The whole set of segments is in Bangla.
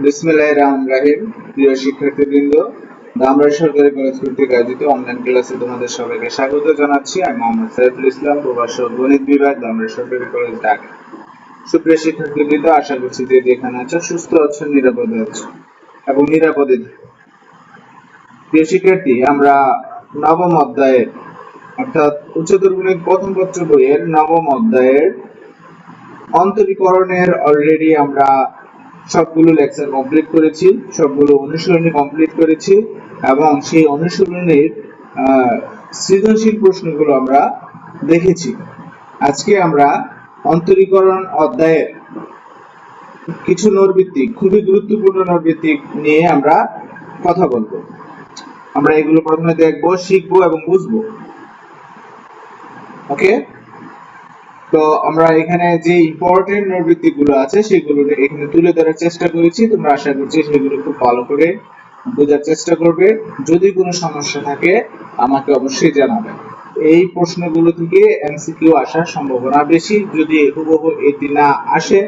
বিসমিল্লাহির রহমানির রহিম। প্রিয় শিক্ষার্থীবৃন্দ, ধামরাই সরকারি কলেজ কর্তৃক আয়োজিত অনলাইন ক্লাসে তোমাদের সবাইকে স্বাগত জানাচ্ছি। আমি মোহাম্মদ সাইফুল ইসলাম, প্রভাষক গণিত বিভাগ, ধামরাই সরকারি কলেজ, ঢাকা। সুপ্রিয় শিক্ষার্থীবৃন্দ, আশা করছি যে যেখানে আছো সুস্থ আছো, নিরাপদে আছো এবং নিরাপদে থাকো। প্রিয় শিক্ষার্থী, আমরা নবম অধ্যায়ের অর্থাৎ উচ্চতর গণিত প্রথম পত্র বইয়ের নবম অধ্যায়ের অন্তরীকরণের অলরেডি আমরা সবগুলো লেকচার কমপ্লিট করেছি, সবগুলো অনুশীলনী কমপ্লিট করেছি এবং সেই অনুশীলনীর সৃজনশীল প্রশ্নগুলো আমরা দেখেছি। আজকে আমরা অন্তরীকরণ অধ্যায়ের কিছু নৈর্ভিত্তিক, খুবই গুরুত্বপূর্ণ নৈর্ভিত্তিক নিয়ে আমরা কথা বলবো। আমরা এগুলো প্রথমে দেখবো, শিখবো এবং বুঝবো। ওকে, তো আমরা এখানে যে ইম্পর্টেন্ট নৈর্ভিত্তিক গুলো আছে সেগুলো এখানে তুলে ধরার চেষ্টা করেছি। তোমরা আশা করছি সেগুলো খুব ভালো করে বোঝার চেষ্টা করবে। যদি কোনো সমস্যা থাকে আমাকে অবশ্যই জানাবে। এই প্রশ্নগুলো থেকে এমসিকিউ আসার সম্ভাবনা বেশি, যদি হুবহু এটি না আসে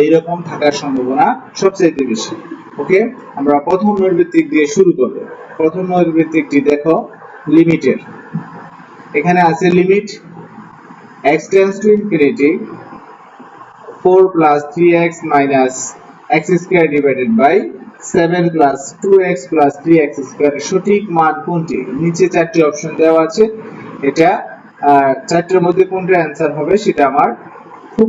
এইরকম থাকার সম্ভাবনা সবচেয়ে বেশি। ওকে, আমরা প্রথম নৈর্ভিত্তিক দিয়ে শুরু করব। প্রথম নৈর্ভিত্তিকটি দেখো, লিমিটের। এখানে আছে limit x tends to infinity 4 plus 3x minus x square divided by 7 plus 2x plus 3x square সঠিক মান কোনটি? নিচে চারটি অপশন দেওয়া আছে, এটা চারটির মধ্যে কোনটা অ্যানসার হবে সেটা আমার খুব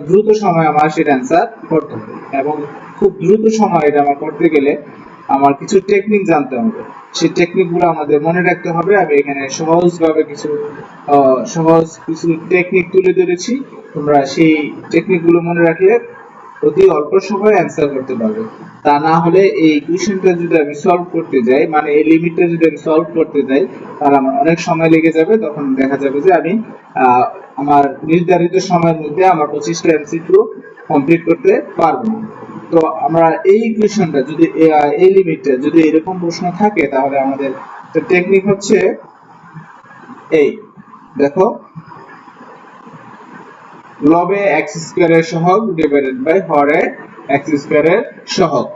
দ্রুত সময় আমার সেটা অ্যানসার করতে হবে এবং খুব দ্রুত সময় এটা আমার করতে গেলে আমার কিছু টেকনিক জানতে হবে। সেই টেকনিকগুলো আমাদের মনে রাখতে হবে। আমি এখানে সহজ কিছু টেকনিক তুলে ধরেছি। তোমরা সেই টেকনিকগুলো মনে রাখলে অতি অল্প সময়ে অ্যানসার করতে পারবে। তা না হলে এই ইকুয়েশনটা যদি আমি সলভ করতে যাই, মানে এই লিমিটটা যদি আমি সলভ করতে যাই, তাহলে আমার অনেক সময় লেগে যাবে। তখন দেখা যাবে যে আমি আমার নির্ধারিত সময়ের মধ্যে আমার 25টা এমসিকিউ কমপ্লিট করতে পারবো না। তো আমরা এই ইকুয়েশনটা যদি এই লিমিটটা যদি এরকম প্রশ্ন থাকে, তাহলে আমাদের টেকনিক হচ্ছে এই, দেখো, লবে x স্কয়ারের সহগ ডিভাইডেড বাই হরে x স্কয়ারের সহগ।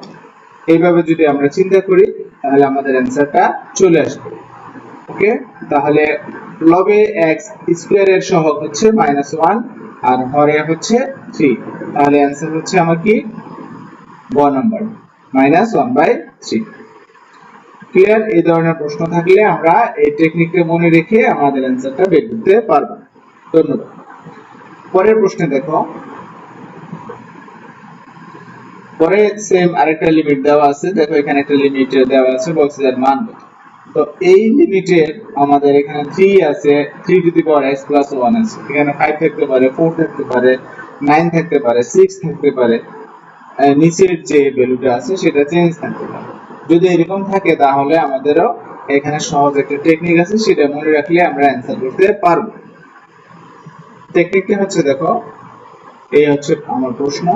এইভাবে যদি আমরা চিন্তা করি তাহলে আমাদের অ্যানসারটা চলে আসবে। ওকে, তাহলে লবে x স্কয়ারের সহগ হচ্ছে -1 আর হরে হচ্ছে 3, তাহলে অ্যানসার হচ্ছে আমার কি গ নাম্বার -1/3। ক্লিয়ার? এই ধরনের প্রশ্ন থাকলে আমরা এই টেকনিকটা মনে রেখে আমাদের অ্যানসারটা বের করতে পারবো। ধন্যবাদ। পরের প্রশ্নে দেখো, পরে সেম আরেকটা লিমিট দেওয়া আছে। দেখো এখানে একটা লিমিট দেওয়া আছে, বলছে এর মান কত। তো এই লিমিটের আমাদের এখানে 3 আছে, 3 to the power x plus 1 আছে। এখানে 5 থাকতে পারে, 4 থাকতে পারে, 9 থাকতে পারে, 6 থাকতে পারে। নিচের যে ভ্যালুটা আছে সেটা চেঞ্জ থাকতে পারে। যদি এরকম থাকে তাহলে আমাদেরও এখানে সহজ একটা টেকনিক আছে, সেটা মনে রাখলে আমরা অ্যানসার করতে পারবো। টেকনিকটা হচ্ছে, দেখো, এই হচ্ছে আমার প্রশ্ন।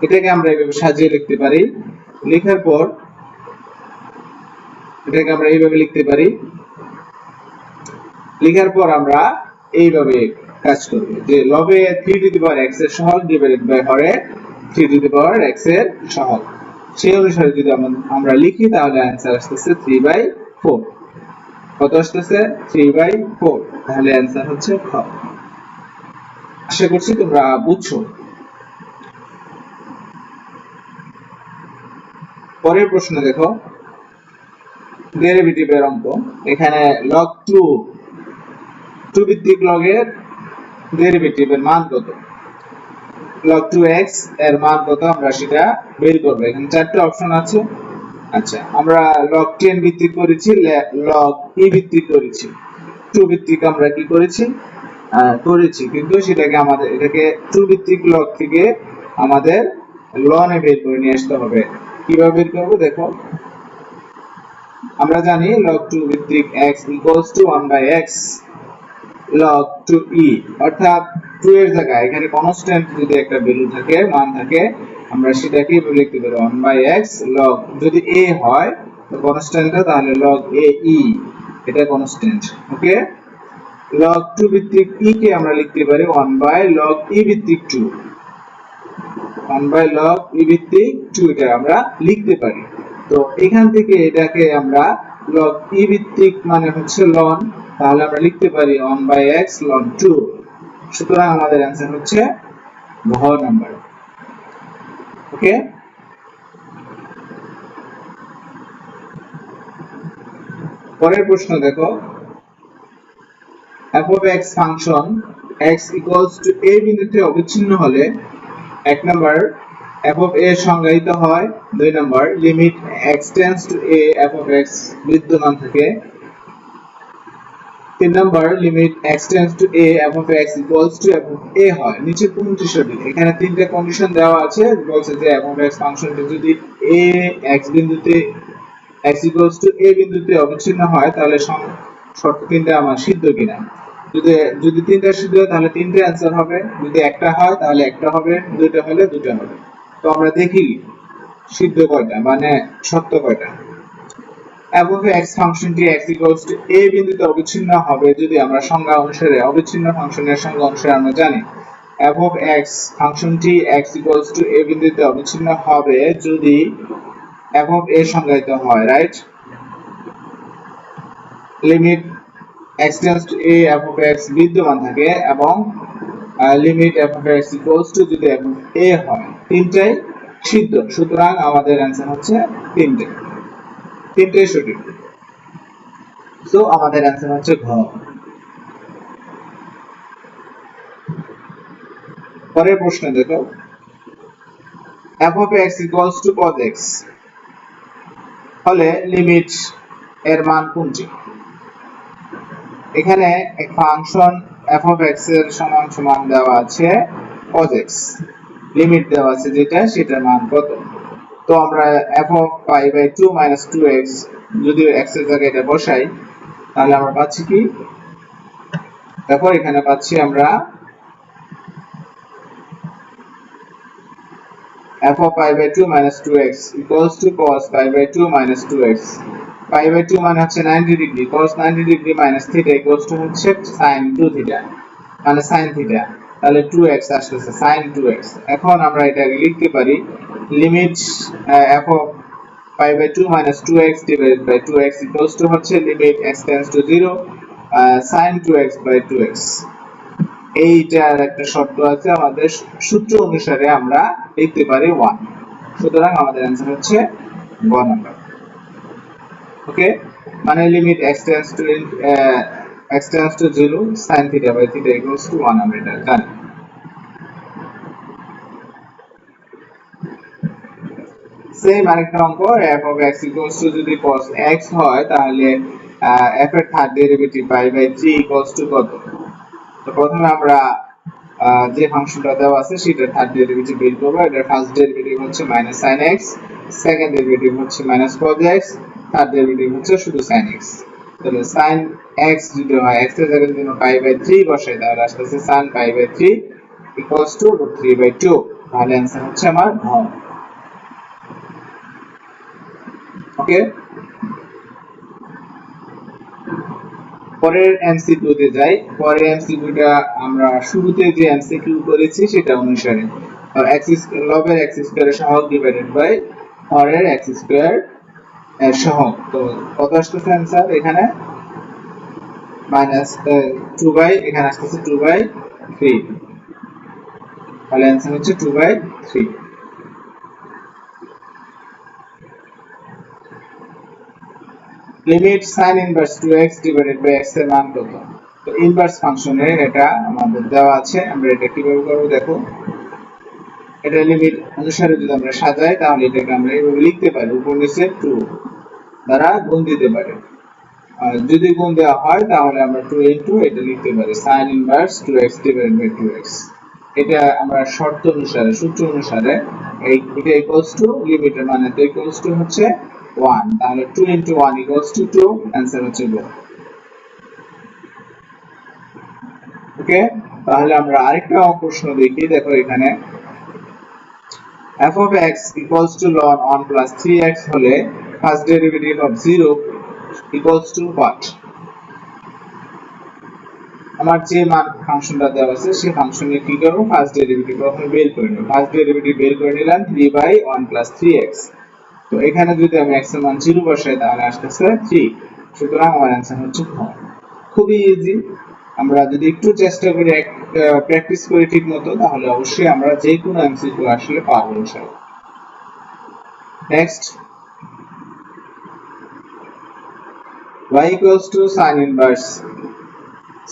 এটাকে আমরা এইভাবে সাজিয়ে লিখতে পারি। লেখার পর এটাকে আমরা এইভাবে লিখতে পারি। লেখার পর আমরা এইভাবে কাজ করব যে লবে 3 টু দি পাওয়ার x এর সহগ ডিভাইডেড বাই হরে 3 টু দি পাওয়ার x এর সহগ। সেই অনুসারে যদি আমরা লিখি তাহলে অ্যানসার আসছে 3/4। কত আসছে? 3/4। তাহলে অ্যানসার হচ্ছে খ। আশা করছি তোমরা বুঝছো। পরের প্রশ্ন দেখো, ডেরিভেটিভের অঙ্ক। এখানে log 2 ভিত্তিক লগের ডেরিভেটিভের মান কত? log 2x এর মান কত আমরা সেটা বের করব। এখানে চারটি অপশন আছে। আচ্ছা, আমরা log 10 ভিত্তিক করেছি, log e ভিত্তিক করেছি, 2 ভিত্তিক আমরা কি করেছি কিন্তু এটাকে 2 ভিত্তিক log থেকে আমাদের ln এ বের করে নিয়ে আসতে হবে। কিভাবে বের করব? দেখো, আমরা জানি log 2 ভিত্তিক x = 1/x log 2e, অর্থাৎ 2 এর জায়গায় এখানে কনস্ট্যান্ট যদি একটা ভ্যালু থাকে, মান থাকে, আমরা সেটাকে লিখতে পারি 1/x log, যদি a হয় তো কনস্ট্যান্টটা, তাহলে log ae, এটা কনস্ট্যান্ট। ওকে, log 2 ভিত্তিক e কে আমরা লিখতে পারি 1/log e ভিত্তিক 2, 1 বাই লগ ই ভিত্তিক 2 এটা আমরা লিখতে পারি। তো এখান থেকে এটাকে আমরা লগ ই ভিত্তিক মানে হচ্ছে লন, তাহলে আমরা লিখতে পারি 1 বাই x ln 2। সুতরাং আমাদের आंसर হচ্ছে ঘ নাম্বার। ওকে, পরের প্রশ্ন দেখো, f of x function x equals to a বিন্দুতে অবিচ্ছিন্ন হলে 1 নাম্বার f of a সংজ্ঞায়িত হয়, 2 number limit x tends to a f of x বিদ্যমান থাকে, 3 number limit x tends to a f of x equals to f of a হয়। নিচে কোনটি সঠিক? এখানে তিনটা কন্ডিশন দেওয়া আছে, বলছে যে f of x ফাংশনটি যদি a x বিন্দুতে x equals to a বিন্দুতে অবিচ্ছিন্ন হয় তাহলে শর্ত তিনটা আমার সিদ্ধ কিনা। যদি তিনটা সিদ্ধ হয় তাহলে তিনটে आंसर হবে, যদি একটা হয় তাহলে একটা হবে, দুটো হলে দুটো হবে। তো আমরা দেখি সিদ্ধ কয়টা মানে সত্য কয়টা। f of x ফাংশনটি x equals to a বিন্দুতে অবিচ্ছিন্ন হবে যদি আমরা সংজ্ঞা অনুসারে অবিচ্ছিন্ন ফাংশনের সংজ্ঞা অনুসারে আমরা জানি f of x ফাংশনটি x equals to a বিন্দুতে অবিচ্ছিন্ন হবে যদি f of a সংজ্ঞায়িত হয়, right? Limit x tends to a f of x বিদ্যমান থাকে এবং limit f of x equals to যদি f of a হয়, তিনটাই সিদ্ধ। সুতরাং আমাদের आंसर হচ্ছে তিনটাই সঠিক। সো আমাদের आंसर হচ্ছে ঘ। পরের প্রশ্ন দেখো, f of x equals to cos x হলে লিমিট এর মান কোনটি? এখানে এক ফাংশন f of x এর সমান সমান দেওয়া আছে cos x, লিমিট দেওয়া আছে যেটা সেটার মান কত? তো আমরা f of pi by 2 minus 2x যদি x এর জায়গায় এটা বসাই তাহলে আমরা পাচ্ছি কি? দেখো এখানে পাচ্ছি আমরা f of pi by 2 minus 2x equals to cos pi by 2 minus 2x। pi by 2 মানে হচ্ছে 90 degree, cos 90 degree minus theta equals to হচ্ছে sin 2 theta মানে sin theta, তাহলে 2x আসছে sin 2x। এখন আমরা এটাকে লিখতে পারি limit f of pi by 2 minus 2x divided by 2x equals to হচ্ছে limit x tends to 0 sin 2x by 2x। এইটার একটা শর্ত আছে, আমাদের সূত্র অনুসারে আমরা লিখতে পারি 1। সুতরাং আমাদের आंसर হচ্ছে গ নাম্বার। ওকে, মানে limit x tends to 0 sin theta by theta equals to 1 আমরা এটা জানি। সেম আরেকটা অঙ্ক, f of x equals to যদি cos x হয় তাহলে f এর third derivative pi by 3 equals to কত? তো প্রথমে আমরা যে ফাংশনটা দেওয়া আছে সেটার থার্ড ডেরিভেটিভ বের করব। এটার ফার্স্ট ডেরিভেটিভ হচ্ছে sin x, সেকেন্ড ডেরিভেটিভ হচ্ছে cos x, থার্ড ডেরিভেটিভ হচ্ছে শুধু sin x। তাহলে sin x যদি হয় x এর জায়গায় যদি pi by 3 বসাই তাহলে আসছে sin pi by 3 equals to √3 by 2। তাহলে आंसर হচ্ছে আমার ঘ। ওকে, পরের এমসিকিউ তে যাই। পরের এমসিকিউটা আমরা শুরুতে যে এমসিকিউ করেছি সেটা অনুসারে লবের x স্কয়ার এর সহগ ডিভাইডেড বাই হরের x স্কয়ার এর সহগ। তো কত আসছে आंसर? এখানে -2 বাই এখানে আসছে 2 বাই 3, তাহলে आंसर হচ্ছে 2 by 3। Limit sin inverse 2x divided by x এর মান কত? তো ইনভার্স ফাংশনের এটা আমাদের দেওয়া আছে, আমরা এটা কিভাবে করব দেখো। এটা লিমিট অনুসারে যদি আমরা সাজাই তাহলে এটাকে আমরা এইভাবে লিখতে পারি, উপর নিচে 2 দ্বারা গুণ দিতে পারি। আর যদি গুণ দেওয়া হয় তাহলে আমরা 2 ইনটু এটা লিখতে পারি sin inverse 2x divided by 2x। এটা আমরা শর্ত অনুসারে সূত্র অনুসারে এটা ইকুয়ালস টু লিমিটের মানে তো ইকুয়ালস টু হচ্ছে 1, তাহলে 2 into 1 equals to 2, आंसर হচ্ছে go। ওকে, তাহলে আমরা আরেকটা প্রশ্ন দেখি। দেখো এখানে f of x equals to ln 1 plus 3x হলে first derivative of 0 equals to what? আমার যে মান ফাংশনটা দেওয়া আছে সেই ফাংশনে কি করব, ফার্স্ট ডেরিভেটিভ প্রথমে বের করে নেব। ফার্স্ট ডেরিভেটিভ বের করে নিলাম 3/1 + 3x। তো এখানে যদি আমি x এর মান 0 বসাই তাহলে আসতেছে 3। সুতরাং আমার आंसर হচ্ছে খ। খুবই ইজি। আমরা যদি একটু চেষ্টা করি, প্র্যাকটিস করি ঠিকমতো, তাহলে অবশ্যই আমরা যে কোনো এমসিকিউ আসলে পারবো ইনশাআল্লাহ। Next, y = sin inverse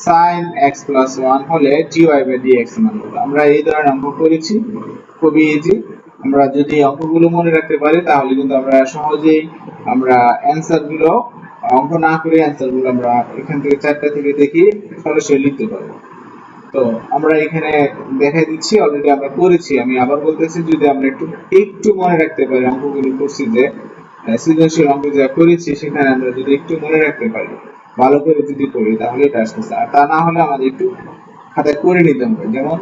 sin x + 1 হলে dy/dx মান কত? আমরা এই ধরনের অঙ্ক করেছি, খুবই ইজি। আমরা যদি অঙ্কগুলো মনে রাখতে পারি তাহলে কিন্তু আমরা সহজেই অ্যানসার গুলো অঙ্ক না করে অ্যানসার গুলো আমরা এখান থেকে চারটা থেকে দেখি সরাসরি লিখতে পারবো। তো আমরা এখানে দেখাই দিচ্ছি, অলরেডি আমরা করেছি। আমি আবার বলতেছি, যদি আমরা একটু মনে রাখতে পারি অঙ্কগুলো করছি, যে সৃজনশীল অঙ্ক যা করেছি সেখানে আমরা যদি একটু মনে রাখতে পারি, ভালো করে যদি করি, তাহলে এটা আসতেছে। আর তা না হলে আমাদের একটু খাতায় করে নিতে হবে। যেমন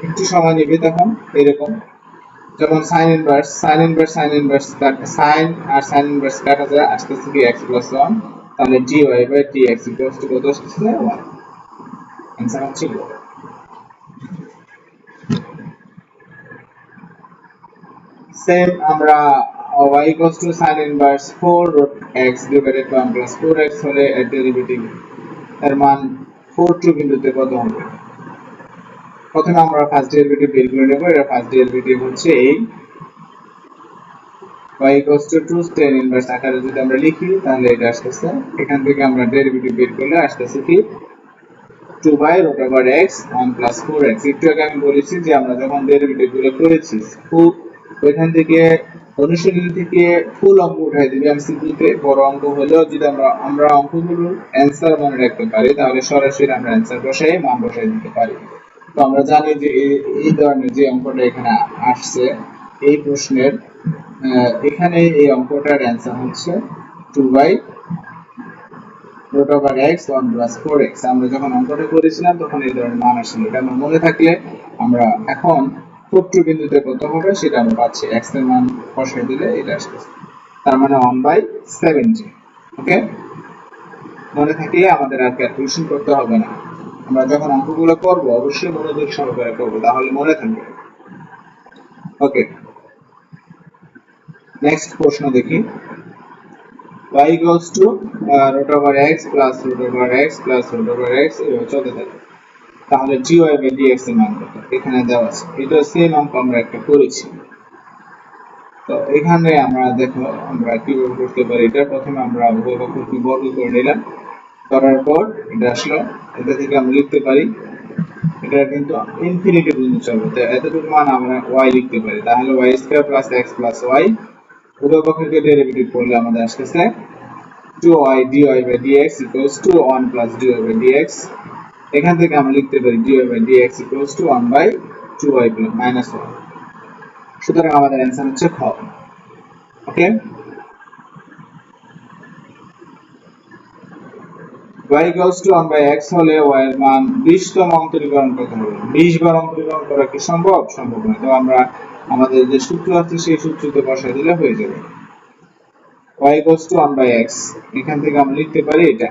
একটু সময় নেবে তখন, এরকম যেমন sin ইনভার্স sin আর sin ইনভার্স কাটা যায়, আসতেছে কি x + 1, তাহলে dy/dx = কত আসতেছে 1। आंसर হচ্ছে গ। সেম আমরা y = sin inverse 4√x / 1 + 4x হলে এর ডেরিভেটিভ এর মান 4 বিন্দুতে কত হবে? প্রথমে আমরা ফার্স্ট ডেরিভেটিভ বের করে নেব। এর ফার্স্ট ডেরিভেটিভ হচ্ছে এই y = 2 tan ইনভার্স আকারে যদি আমরা লিখি তাহলে এটা আসতেছে, এখান থেকে আমরা ডেরিভেটিভ বের করলে আসতেছে কি 2/√x 1 + 4x। একটু আগে আমি বলেছি যে আমরা যখন ডেরিভেটিভ গুলো করেছি, ওইখান থেকে অনুশীলনী থেকে ফুল অঙ্ক উঠাই দিবে এমসিকিউতে। বড় অঙ্ক হলেও যদি আমরা অঙ্কগুলোর অ্যান্সার মনে রাখতে পারি, তাহলে সরাসরি আমরা অ্যান্সার বসাই মান বসাই দিতে পারি। তো আমরা জানি যে এই ধরনের যে অঙ্কটা এখানে আসছে এই প্রশ্নের, এখানে এই অঙ্কটার অ্যান্সার হচ্ছে 2/√x 1 + 4x। আমরা যখন অঙ্কটা করেছিলাম তখন এই ধরনের মান আসছিল। এটা আমার মনে থাকলে আমরা এখন 4 বিন্দুতে কত হবে সেটা আমরা পাচ্ছি। x এর মান বসিয়ে দিলে এটা আসছে, তার মানে 1/70। ওকে, মনে থাকলে আমাদের আর ক্যালকুলেশন করতে হবে না। আমরা যখন অঙ্কগুলো করব অবশ্যই মনোযোগ সহকারে করব, তাহলে মনে থাকবে। ওকে, নেক্সট প্রশ্ন দেখি। y = √x + √x + √x এভাবে চলতে থাকে, তাহলে dy/dx এর মান কত? এখানে দেওয়া আছে। এটা সেম অঙ্ক আমরা একটা করেছি। তো এখানে আমরা দেখো আমরা কিভাবে করতে পারি। এটা প্রথমে আমরা উভয় পক্ষকে বর্গ করে নিলাম, করার পর এটা আসলো, এটা থেকে আমরা লিখতে পারি, এটা কিন্তু ইনফিনিটি পর্যন্ত চলবে, তো এতটুকু মান আমরা y লিখতে পারি। তাহলে y² + x + y উভয় পক্ষকে ডেরিভেটিভ করলে আমাদের আসছে 2y dy/dx = 1 + dy/dx। এখান থেকে আমরা লিখতে পারি dy/dx = 1/2y - 1। সুতরাং আমাদের आंसर হচ্ছে খ। ওকে, y = 1/x হলে y এর মান 20 তম অন্তরীকরণ কত হবে? 20 বার অন্তরীকরণ করা কি সম্ভব? সম্ভব নয়। তো আমরা আমাদের যে সূত্র আছে সেই সূত্রতে বসাই দিলে হয়ে যাবে। y = 1/x, এখান থেকে আমরা লিখতে পারি এটা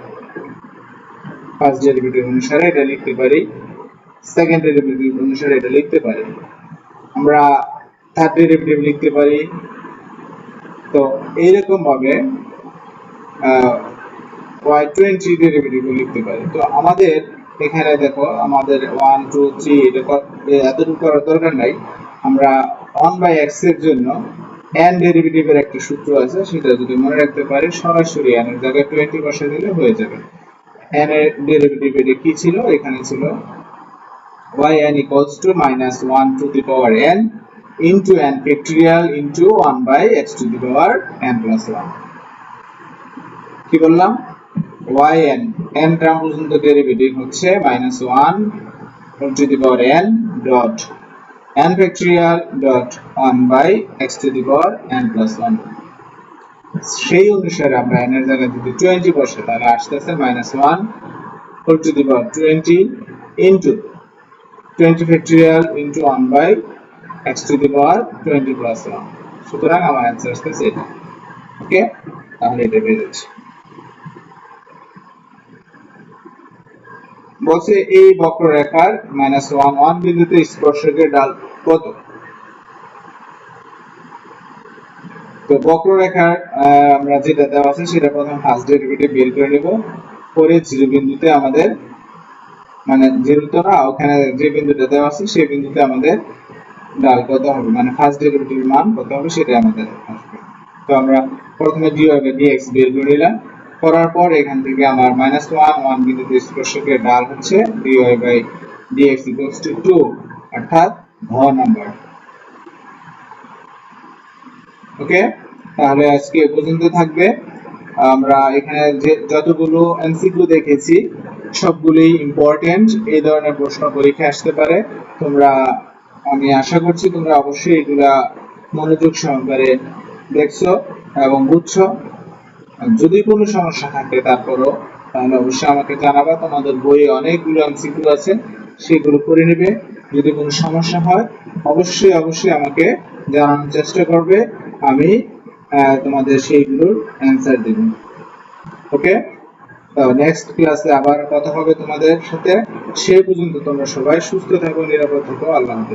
ফার্স্ট ডেরিভেটিভ অনুসারে এটা লিখতে পারি, সেকেন্ড ডেরিভেটিভ অনুসারে এটা লিখতে পারি, আমরা থার্ড ডেরিভেটিভ লিখতে পারি। তো এইরকম ভাবে y20 ডেরিভেটিভ লিখতে পারি। তো আমাদের এখানে দেখো আমাদের 1 2 3 এতটুকু করার দরকার নাই। আমরা 1/x এর জন্য n ডেরিভেটিভের একটা সূত্র আছে, সেটা যদি মনে রাখতে পারি, সরাসরি n এর জায়গায় 20 বসিয়ে দিলে হয়ে যাবে। n এর ডেরিভেটিভ এটা কি ছিল? এখানে ছিল yn = -1 n into n factorial into 1/x⁴n + 1। কি বললাম? yn n টার্ম পর্যন্ত ডেরিভেটিভ হচ্ছে -1 n dot n factorial dot 1/x⁴n + 1। সেই অনুসারে আমরা n এর জায়গায় যদি 20 বসে তাহলে আসতেছে -1 20 into 20 factorial into 1/x⁴20 + 1। সুতরাং আমার आंसर আসছে এটা। ওকে, তাহলে এটা বের হচ্ছে। বলছে এই বক্ররেখার -1 বিন্দুতে স্পর্শকের ঢাল কত। তো বক্ররেখার আমরা যেটা দেওয়া আছে সেটা প্রথম ফার্স্ট ডেরিভেটিভ বের করে নেব, পরে 0 বিন্দুতে আমাদের যেহেতু না ওখানে যে বিন্দুটা দেওয়া আছে সেই বিন্দুতে আমাদের ঢাল কত হবে, ফার্স্ট ডেরিভেটিভের মান কত হবে সেটা আমাদের আসবে। তো আমরা প্রথমে dy/dx বের করে নিলাম, করার পর এখান থেকে আমার -1 বিন্দুতে স্পর্শকের ঢাল হচ্ছে dy/dx 2, অর্থাৎ ঘ নাম্বার। ওকে, তাহলে আজকে এ পর্যন্ত থাকবে। আমরা এখানে যে যতগুলো এমসিকিউ দেখেছি সবগুলোই ইম্পর্টেন্ট, এই ধরনের প্রশ্ন পরীক্ষায় আসতে পারে। আমি আশা করছি তোমরা অবশ্যই এগুলা মনোযোগ সহকারে দেখছো এবং বুঝছো। যদি কোনো সমস্যা থাকে তারপরও তাহলে অবশ্যই আমাকে জানাবা। তোমাদের বইয়ে অনেকগুলো এমসিকিউ আছে, সেগুলো করে নেবে। যদি কোনো সমস্যা হয় অবশ্যই আমাকে জানানোর চেষ্টা করবে, আমি তোমাদের সেইগুলোর অ্যান্সার দেব। ওকে, তো নেক্সট ক্লাসে আবার কথা হবে তোমাদের সাথে। সে পর্যন্ত তোমরা সবাই সুস্থ থাকো, নিরাপদ থাকো। আল্লাহ হাফেজ।